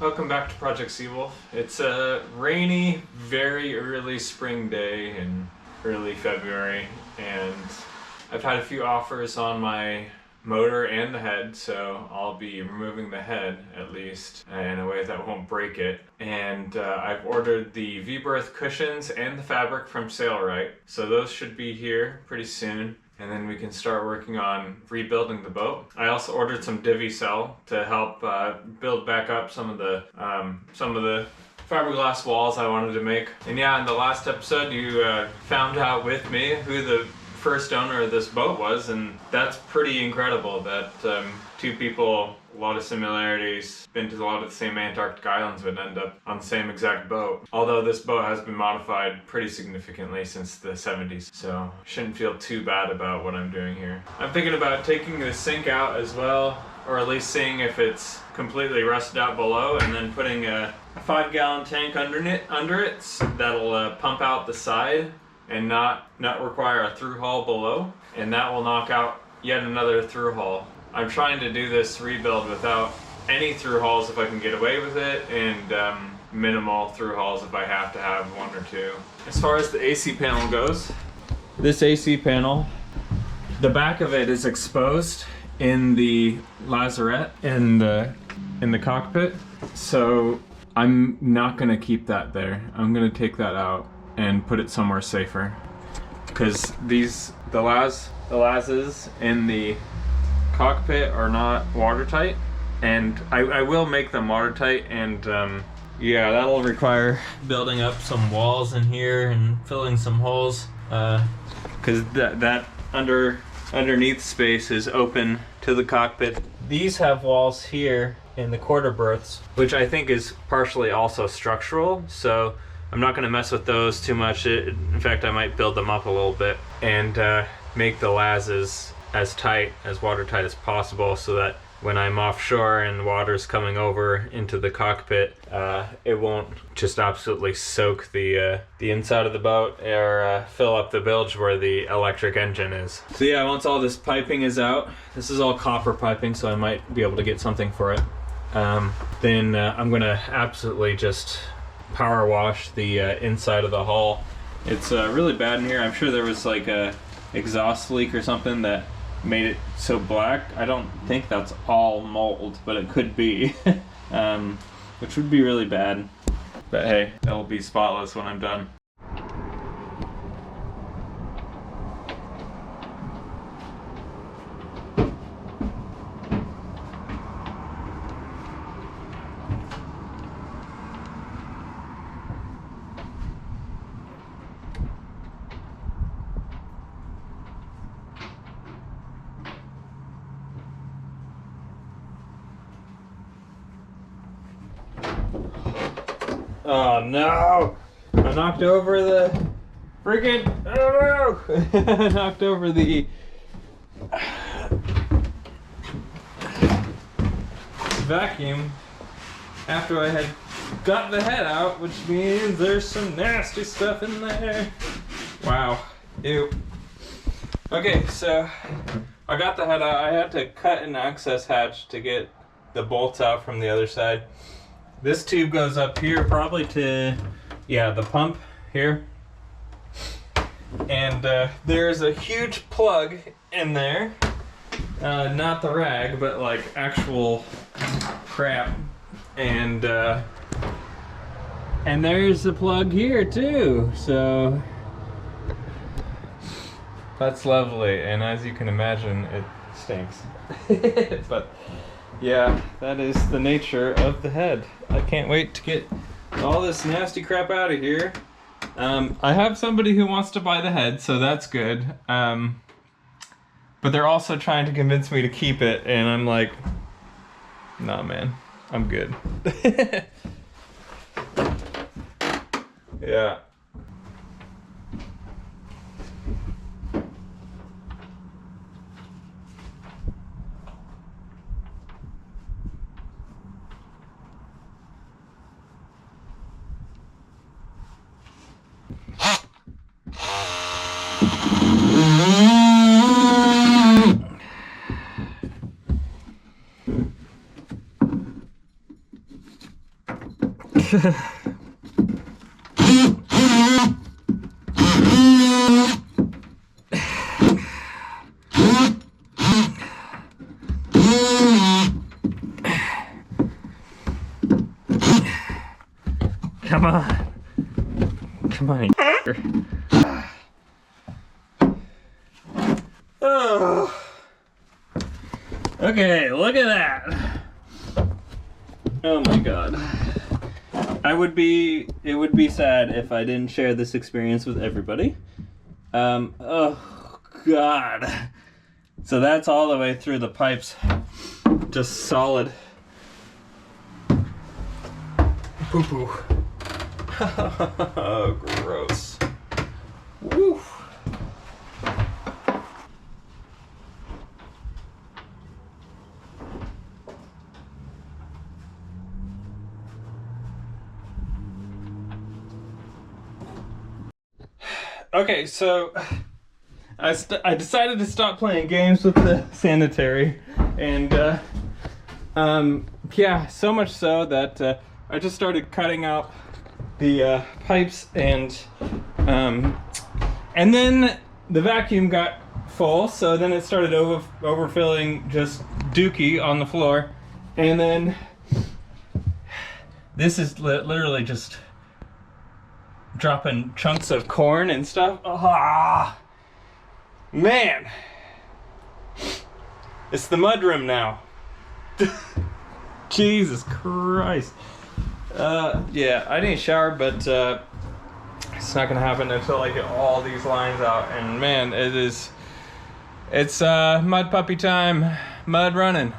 Welcome back to Project Seawolf. It's a rainy, very early spring day in early February, and I've had a few offers on my motor and the head, so I'll be removing the head at least in a way that won't break it. And I've ordered the V-berth cushions and the fabric from Sailrite, so those should be here pretty soon. And then we can start working on rebuilding the boat. I also ordered some divvy cell to help build back up some of the fiberglass walls I wanted to make. And yeah, in the last episode you found out with me who the first owner of this boat was, and that's pretty incredible that two people, a lot of similarities, been to a lot of the same Antarctic islands, would end up on the same exact boat. Although this boat has been modified pretty significantly since the 70s, so shouldn't feel too bad about what I'm doing here. I'm thinking about taking the sink out as well, or at least seeing if it's completely rusted out below, and then putting a 5-gallon tank under it that'll pump out the side and not require a through hull below, and that will knock out yet another through hull. I'm trying to do this rebuild without any through hulls if I can get away with it, and minimal through hulls if I have to have one or two. As far as the AC panel goes, this AC panel, the back of it is exposed in the lazarette in the cockpit, so I'm not gonna keep that there. I'm gonna take that out and put it somewhere safer, because the lazes in the cockpit are not watertight, and I will make them watertight, and yeah, that'll require building up some walls in here and filling some holes, because that underneath space is open to the cockpit. These have walls here in the quarter berths, which I think is partially also structural, so I'm not going to mess with those too much. In fact, I might build them up a little bit and make the lazes as watertight as possible, so that when I'm offshore and the water's coming over into the cockpit, it won't just absolutely soak the inside of the boat or fill up the bilge where the electric engine is. So yeah, once all this piping is out, this is all copper piping, so I might be able to get something for it. Then I'm going to absolutely just power wash the inside of the hull. It's really bad in here. I'm sure there was like a exhaust leak or something that made it so black. I don't think that's all mold, but it could be, which would be really bad. But hey, that'll be spotless when I'm done. Oh no! I knocked over the freaking, oh no! I knocked over the vacuum after I had got the head out, which means there's some nasty stuff in there. Wow. Ew. Okay, so I got the head out. I had to cut an access hatch to get the bolts out from the other side. This tube goes up here, probably to, yeah, the pump here. And there's a huge plug in there. Not the rag, but like actual crap. And there's the plug here too. So that's lovely. And as you can imagine, it stinks. But yeah, that is the nature of the head. I can't wait to get all this nasty crap out of here. I have somebody who wants to buy the head, so that's good. But they're also trying to convince me to keep it, and I'm like, nah man, I'm good. Yeah. Come on. Come on. Oh. Okay, look at that. Oh my god. It would be sad if I didn't share this experience with everybody. Oh god. So that's all the way through the pipes. Just solid. Poo-poo. Oh, gross. Woo. Okay, so I decided to stop playing games with the Sanitary, and yeah, so much so that I just started cutting out the pipes, and then the vacuum got full, so then it started overfilling just dookie on the floor, and then this is literally just dropping chunks of corn and stuff. Ah, man, it's the mudroom now. Jesus Christ. Yeah, I need a shower, but it's not gonna happen until I get all these lines out. And man, it's mud puppy time. Mud running.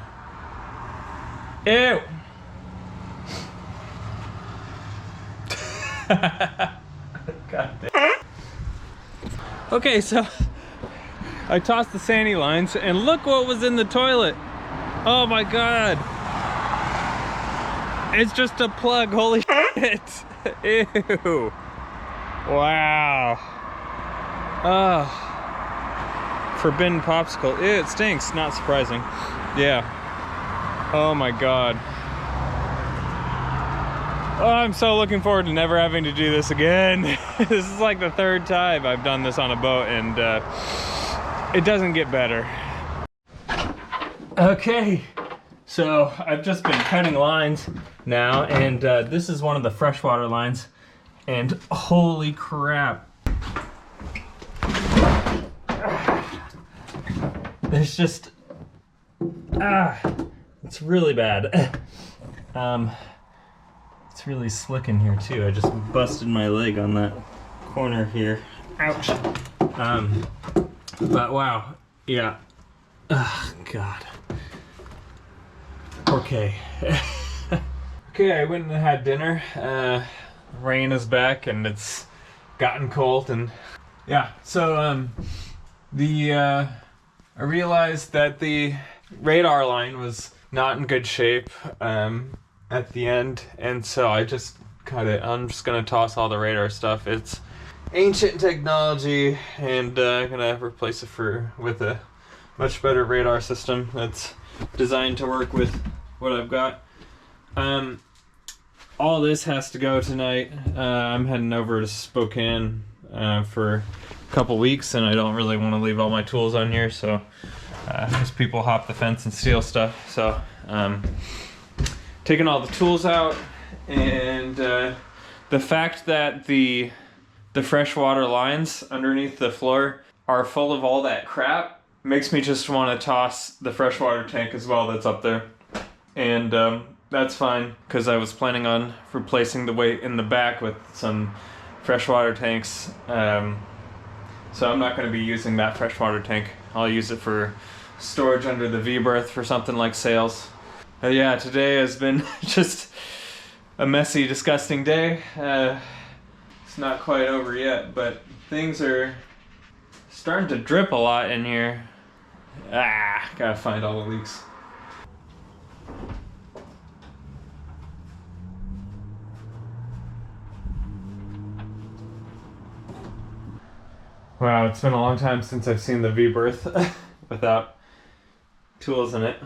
Ew. God damn. Okay, so I tossed the Sandy lines, and look what was in the toilet. Oh my god. It's just a plug, holy shit. Ew. Wow. Forbidden popsicle. Ew, it stinks, not surprising. Yeah. Oh my god. Oh, I'm so looking forward to never having to do this again. This is like the third time I've done this on a boat, and it doesn't get better. Okay, so I've just been cutting lines now, and this is one of the freshwater lines, and holy crap. There's just, it's really bad. It's really slick in here too. I just busted my leg on that corner here. Ouch. But wow, yeah. Oh, God. Okay. Okay, I went and had dinner. Rain is back and it's gotten cold, and yeah. So I realized that the radar line was not in good shape at the end, and so I just cut it. I'm just gonna toss all the radar stuff. It's ancient technology, and I'm gonna replace it with a much better radar system that's designed to work with what I've got. All this has to go tonight. I'm heading over to Spokane for a couple weeks, and I don't really want to leave all my tools on here, so because people hop the fence and steal stuff. So taking all the tools out, and the fact that the freshwater lines underneath the floor are full of all that crap makes me just want to toss the freshwater tank as well that's up there. And that's fine, because I was planning on replacing the weight in the back with some freshwater tanks. So I'm not going to be using that freshwater tank. I'll use it for storage under the V-berth for something like sails. Yeah, today has been just a messy, disgusting day. It's not quite over yet, but things are starting to drip a lot in here. Gotta find all the leaks. Wow, it's been a long time since I've seen the V-berth without tools in it.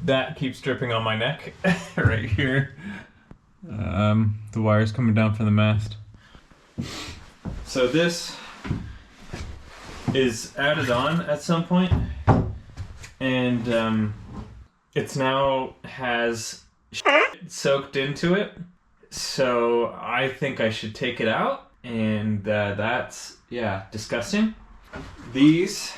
that keeps dripping on my neck right here. The wire's coming down from the mast. So this is added on at some point, and it's now has shit soaked into it. So I think I should take it out, and that's, yeah, disgusting. These,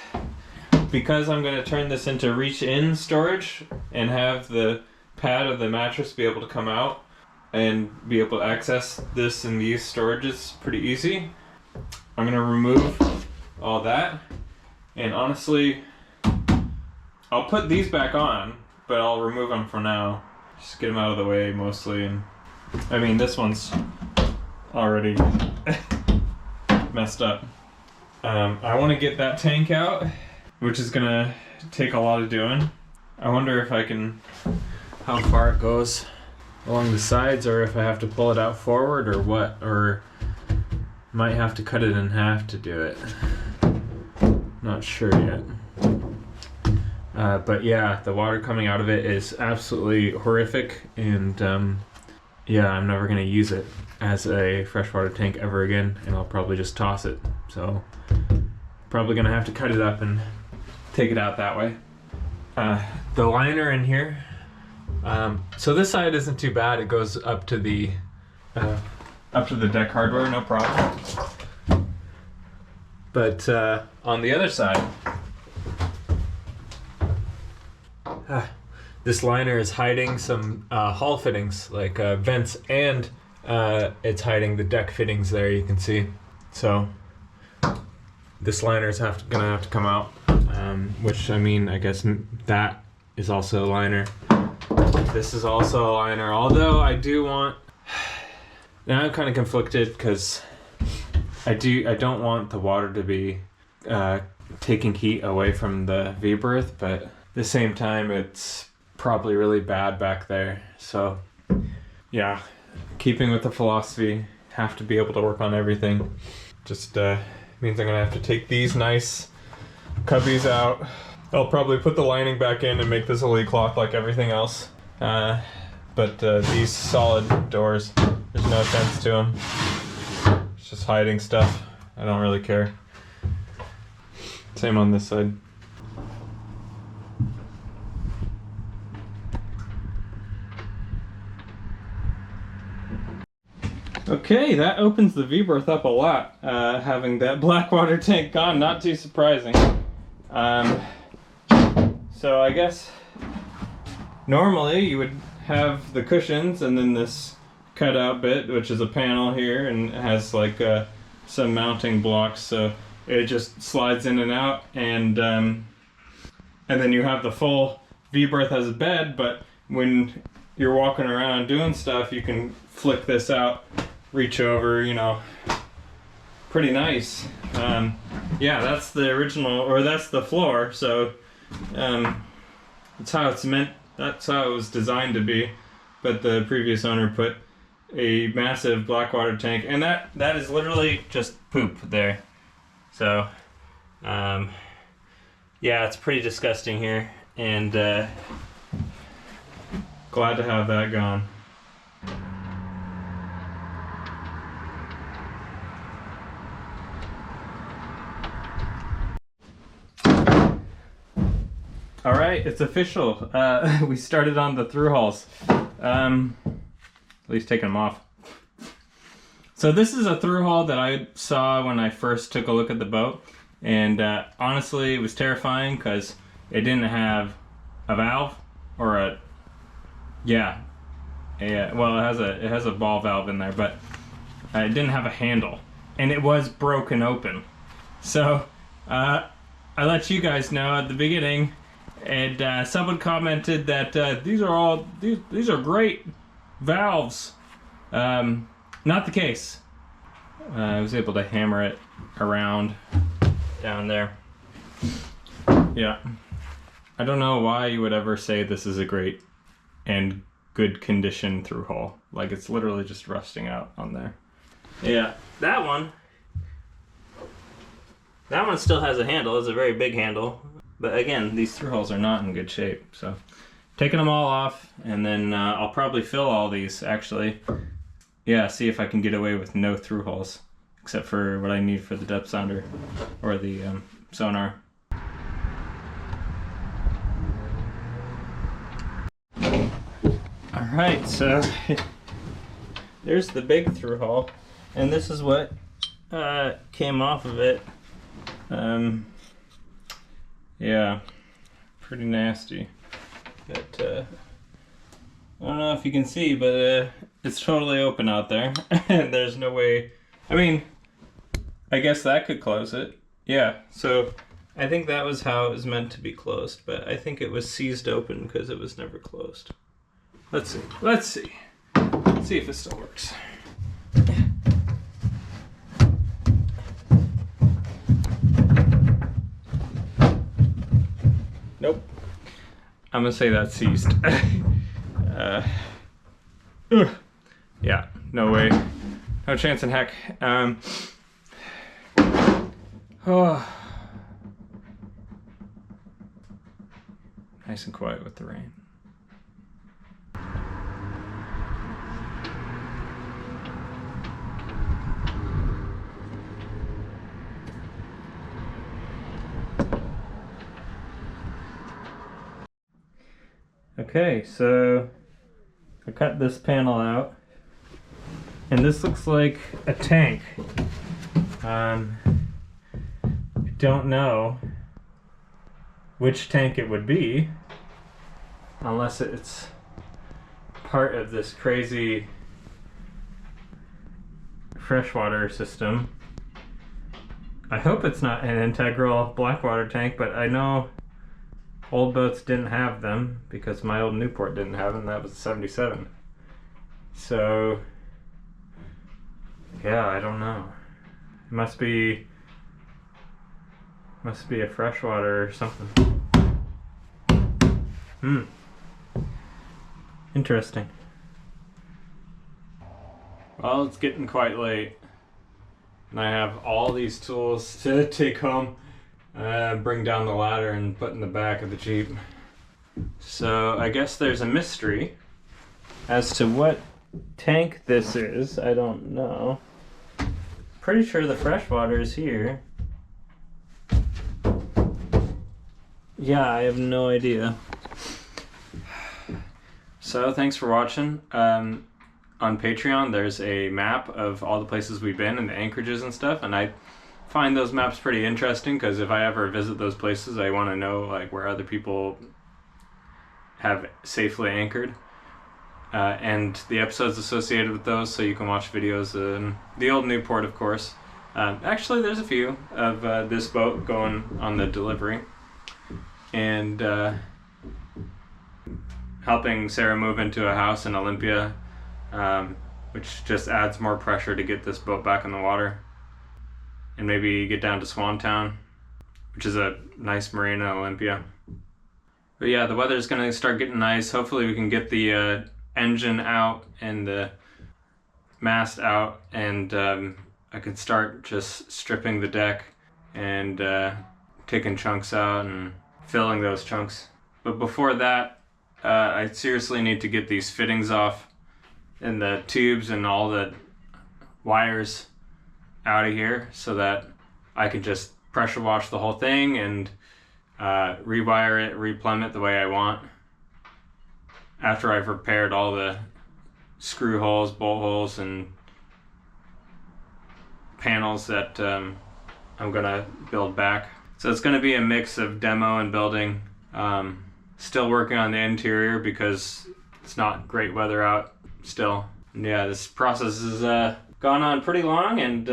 because I'm going to turn this into reach-in storage and have the pad of the mattress be able to come out and be able to access this in these storages pretty easy, I'm going to remove all that. And honestly, I'll put these back on, but I'll remove them for now. Just get them out of the way mostly. And I mean, this one's already messed up. I want to get that tank out, which is gonna take a lot of doing. I wonder if I can, how far it goes along the sides, or if I have to pull it out forward or what, or might have to cut it in half to do it. Not sure yet. But yeah, the water coming out of it is absolutely horrific, and yeah, I'm never gonna use it as a freshwater tank ever again, and I'll probably just toss it. So probably gonna have to cut it up and take it out that way. The liner in here, so this side isn't too bad. It goes up to the deck hardware, no problem. But on the other side, this liner is hiding some hull fittings, like vents, and it's hiding the deck fittings there, you can see. So this liner is gonna have to come out, which, I mean, I guess that is also a liner. This is also a liner, although I do want, now I'm kind of conflicted because I don't want the water to be taking heat away from the V-berth, but at the same time it's probably really bad back there. So yeah, keeping with the philosophy, have to be able to work on everything. Just means I'm gonna have to take these nice cubbies out. I'll probably put the lining back in and make this a leak cloth like everything else. But these solid doors, there's no offense to them. It's just hiding stuff. I don't really care. Same on this side. Okay, that opens the V-berth up a lot, having that black water tank gone, not too surprising. So I guess normally you would have the cushions and then this cutout bit, which is a panel here, and it has like some mounting blocks, so it just slides in and out, and then you have the full V-berth as a bed, but when you're walking around doing stuff, you can flick this out, reach over, you know, pretty nice. Yeah, that's the original, or that's the floor, so that's how it's meant, that's how it was designed to be, but the previous owner put a massive black water tank, and that is literally just poop there. So yeah, it's pretty disgusting here, and glad to have that gone. All right, it's official. We started on the through hulls. At least taking them off. So this is a through hull that I saw when I first took a look at the boat, and honestly, it was terrifying because it didn't have a valve or a, yeah, well, it has a ball valve in there, but it didn't have a handle, and it was broken open. So I let you guys know at the beginning. And someone commented that these are great valves. Not the case. I was able to hammer it around down there. Yeah. I don't know why you would ever say this is a great and good condition through hull. Like, it's literally just rusting out on there. Yeah, that one still has a handle. It's a very big handle. But again, these through hulls are not in good shape, so taking them all off, and then I'll probably fill all these, actually. Yeah, see if I can get away with no through holes, except for what I need for the depth sounder, or the sonar. Alright, so there's the big through hole, and this is what came off of it. Yeah, pretty nasty. But I don't know if you can see, but it's totally open out there. And there's no way, I mean, I guess that could close it. Yeah, so I think that was how it was meant to be closed, but I think it was seized open because it was never closed. Let's see. Let's see. Let's see if it still works. Nope. I'm gonna say that's seized. Yeah, no way. No chance in heck. Oh. Nice and quiet with the rain. Okay, so I cut this panel out, and this looks like a tank. I don't know which tank it would be, unless it's part of this crazy freshwater system. I hope it's not an integral blackwater tank, but I know old boats didn't have them because my old Newport didn't have them. That was a 77. So yeah, I don't know. It must be a freshwater or something. Interesting. Well, it's getting quite late, and I have all these tools to take home. Bring down the ladder and put in the back of the Jeep. So I guess there's a mystery as to what tank this is. I don't know. Pretty sure the freshwater is here. Yeah, I have no idea. So thanks for watching. On Patreon there's a map of all the places we've been and the anchorages and stuff, and I find those maps pretty interesting because if I ever visit those places, I want to know like where other people have safely anchored, and the episodes associated with those, so you can watch videos in the old Newport, of course. Actually, there's a few of this boat going on the delivery, and helping Sarah move into a house in Olympia, which just adds more pressure to get this boat back in the water. And maybe get down to Swantown, which is a nice marina in Olympia. But yeah, the weather's gonna start getting nice. Hopefully we can get the engine out and the mast out, and I can start just stripping the deck and taking chunks out and filling those chunks. But before that, I seriously need to get these fittings off and the tubes and all the wires out of here so that I can just pressure wash the whole thing and rewire it, replumb it the way I want after I've repaired all the screw holes, bolt holes, and panels that I'm gonna build back. So it's gonna be a mix of demo and building. Still working on the interior because it's not great weather out still. And yeah, this process has gone on pretty long, and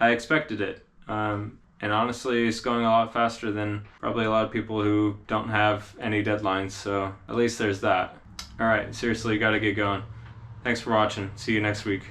I expected it. And honestly, it's going a lot faster than probably a lot of people who don't have any deadlines, so at least there's that. Alright, seriously, gotta get going. Thanks for watching. See you next week.